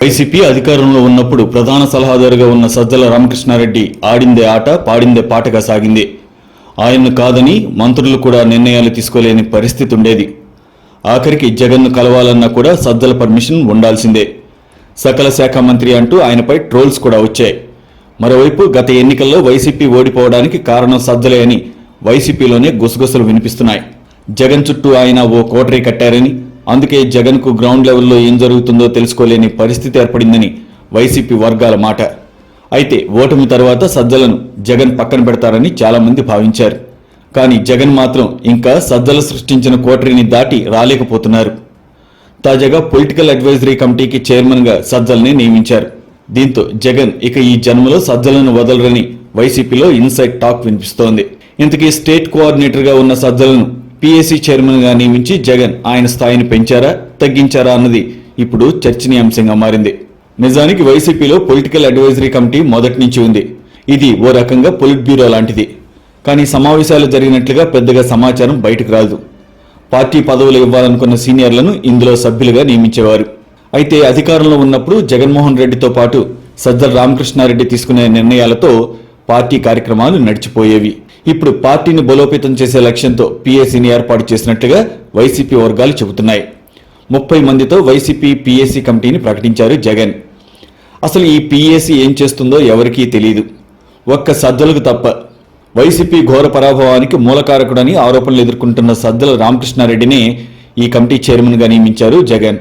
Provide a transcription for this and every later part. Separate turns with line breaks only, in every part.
YCP అధికారంలో ఉన్నప్పుడు ప్రధాన సలహాదారుగా ఉన్న సజ్జల రామకృష్ణారెడ్డి ఆడిందే ఆట పాడిందే పాటగా సాగింది. ఆయన్ను కాదని మంత్రులు కూడా నిర్ణయాలు తీసుకోలేని పరిస్థితి ఉండేది. ఆఖరికి జగన్ను కలవాలన్నా కూడా సజ్జల పర్మిషన్ ఉండాల్సిందే. సకల శాఖ మంత్రి అంటూ ఆయనపై ట్రోల్స్ కూడా వచ్చాయి. మరోవైపు గత ఎన్నికల్లో వైసీపీ ఓడిపోవడానికి కారణం సజ్జలే అని వైసీపీలోనే గుసగుసలు వినిపిస్తున్నాయి. జగన్ చుట్టూ ఆయన ఓ కోటరీ కట్టారని, అందుకే జగన్కు గ్రౌండ్ లెవెల్లో ఏం జరుగుతుందో తెలుసుకోలేని పరిస్థితి ఏర్పడిందని వైసీపీ వర్గాల మాట. అయితే ఓటమి తర్వాత సజ్జలను జగన్ పక్కన పెడతారని చాలామంది భావించారు. కానీ జగన్ మాత్రం ఇంకా సజ్జల సృష్టించిన కోటరీని దాటి రాలేకపోతున్నారు. తాజాగా పొలిటికల్ అడ్వైజరీ కమిటీకి చైర్మన్గా సజ్జల్ని నియమించారు. దీంతో జగన్ ఇక ఈ జన్మలో సజ్జలను వదలరని వైసీపీలో ఇన్సైడ్ టాక్ వినిపిస్తోంది. ఇంతకీ స్టేట్ కోఆర్డినేటర్గా ఉన్న సజ్జలను పీఏసీ చైర్మన్గా నియమించి జగన్ ఆయన స్థాయిని పెంచారా తగ్గించారా అన్నది ఇప్పుడు చర్చనీయాంశంగా మారింది. నిజానికి వైసీపీలో పొలిటికల్ అడ్వైజరీ కమిటీ మొదటి నుంచి ఉంది. ఇది ఓ రకంగా పొలిట్ బ్యూరో లాంటిది. కానీ సమావేశాలు జరిగినట్లుగా పెద్దగా సమాచారం బయటకు రాదు. పార్టీ పదవులు ఇవ్వాలనుకున్న సీనియర్లను ఇందులో సభ్యులుగా నియమించేవారు. అయితే అధికారంలో ఉన్నప్పుడు జగన్మోహన్ రెడ్డితో పాటు సజ్జల రామకృష్ణారెడ్డి తీసుకునే నిర్ణయాలతో పార్టీ కార్యక్రమాలు నడిచిపోయేవి. ఇప్పుడు పార్టీని బలోపేతం చేసే లక్ష్యంతో పీఏసీని ఏర్పాటు చేసినట్లుగా వైసీపీ వర్గాలు చెబుతున్నాయి. 30 మందితో వైసీపీ పీఏసీ కమిటీని ప్రకటించారు జగన్. అసలు ఈ పీఏసీ ఏం చేస్తుందో ఎవరికీ తెలియదు, ఒక్క సజ్జలకు తప్ప. వైసీపీ ఘోర పరాభవానికి మూలకారకుడని ఆరోపణలు ఎదుర్కొంటున్న సజ్జల రామకృష్ణారెడ్డిని ఈ కమిటీ చైర్మన్గా నియమించారు జగన్.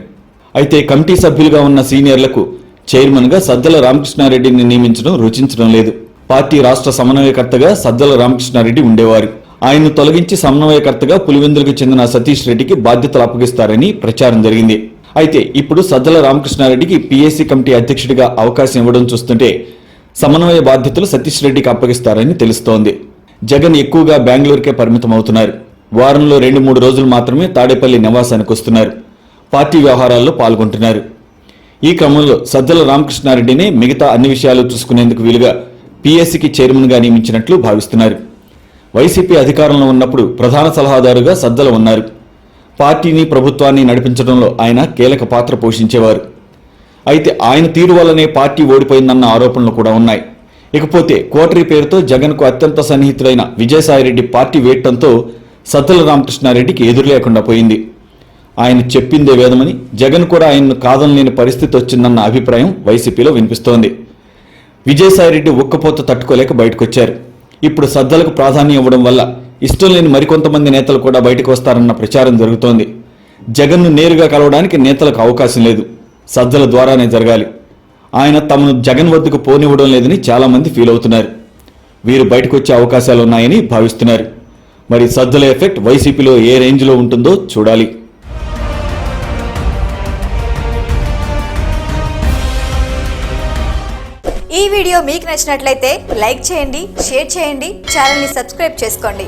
అయితే కమిటీ సభ్యులుగా ఉన్న సీనియర్లకు చైర్మన్గా సజ్జల రామకృష్ణారెడ్డిని నియమించడం రుచించడం లేదు. పార్టీ రాష్ట్ర సమన్వయకర్తగా సజ్జల రామకృష్ణారెడ్డి ఉండేవారు. ఆయన్ను తొలగించి సమన్వయకర్తగా పులివెందులకు చెందిన సతీష్ రెడ్డికి బాధ్యతలు అప్పగిస్తారని ప్రచారం జరిగింది. అయితే ఇప్పుడు సజ్జల రామకృష్ణారెడ్డికి పీఏసీ కమిటీ అధ్యక్షుడిగా అవకాశం ఇవ్వడం చూస్తుంటే సమన్వయ బాధ్యతలు సతీష్ రెడ్డికి అప్పగిస్తారని తెలుస్తోంది. జగన్ ఎక్కువగా బెంగళూరుకే పరిమితం అవుతున్నారు. వారంలో 2-3 రోజులు మాత్రమే తాడేపల్లి నివాసానికి వస్తున్నారు. పార్టీ వ్యవహారాల్లో పాల్గొంటున్నారు. ఈ క్రమంలో సజ్జల రామకృష్ణారెడ్డిని మిగతా అన్ని విషయాలు చూసుకునేందుకు వీలుగా పీఏసీకి చైర్మన్గా నియమించినట్లు భావిస్తున్నారు. వైసీపీ అధికారంలో ఉన్నప్పుడు ప్రధాన సలహాదారుగా సజ్జల ఉన్నారు. పార్టీని ప్రభుత్వాన్ని నడిపించడంలో ఆయన కీలక పాత్ర పోషించేవారు. అయితే ఆయన తీరు వల్లనే పార్టీ ఓడిపోయిందన్న ఆరోపణలు కూడా ఉన్నాయి. ఇకపోతే కోటరీ పేరుతో జగన్కు అత్యంత సన్నిహితుడైన విజయసాయిరెడ్డి పార్టీ వేయటంతో సజ్జల రామకృష్ణారెడ్డికి ఎదురు లేకుండా పోయింది. ఆయన చెప్పిందే వేదమని, జగన్ కూడా ఆయన్ను కాదనలేని పరిస్థితి వచ్చిందన్న అభిప్రాయం వైసీపీలో వినిపిస్తోంది. విజయసాయిరెడ్డి ఉక్కపోత తట్టుకోలేక బయటకొచ్చారు. ఇప్పుడు సజ్జలకు ప్రాధాన్యం ఇవ్వడం వల్ల ఇష్టం లేని మరికొంతమంది నేతలు కూడా బయటకు వస్తారన్న ప్రచారం జరుగుతోంది. జగన్ను నేరుగా కలవడానికి నేతలకు అవకాశం లేదు, సజ్జల ద్వారానే జరగాలి. ఆయన తమను జగన్ వద్దకు పోనివ్వడం లేదని చాలామంది ఫీల్ అవుతున్నారు. వీరు బయటకు వచ్చే అవకాశాలు ఉన్నాయని భావిస్తున్నారు. మరి సజ్జల ఎఫెక్ట్ వైసీపీలో ఏ రేంజ్లో ఉంటుందో చూడాలి.
ఈ వీడియో మీకు నచ్చినట్లయితే లైక్ చేయండి, షేర్ చేయండి, ఛానల్ని సబ్స్క్రైబ్ చేసుకోండి.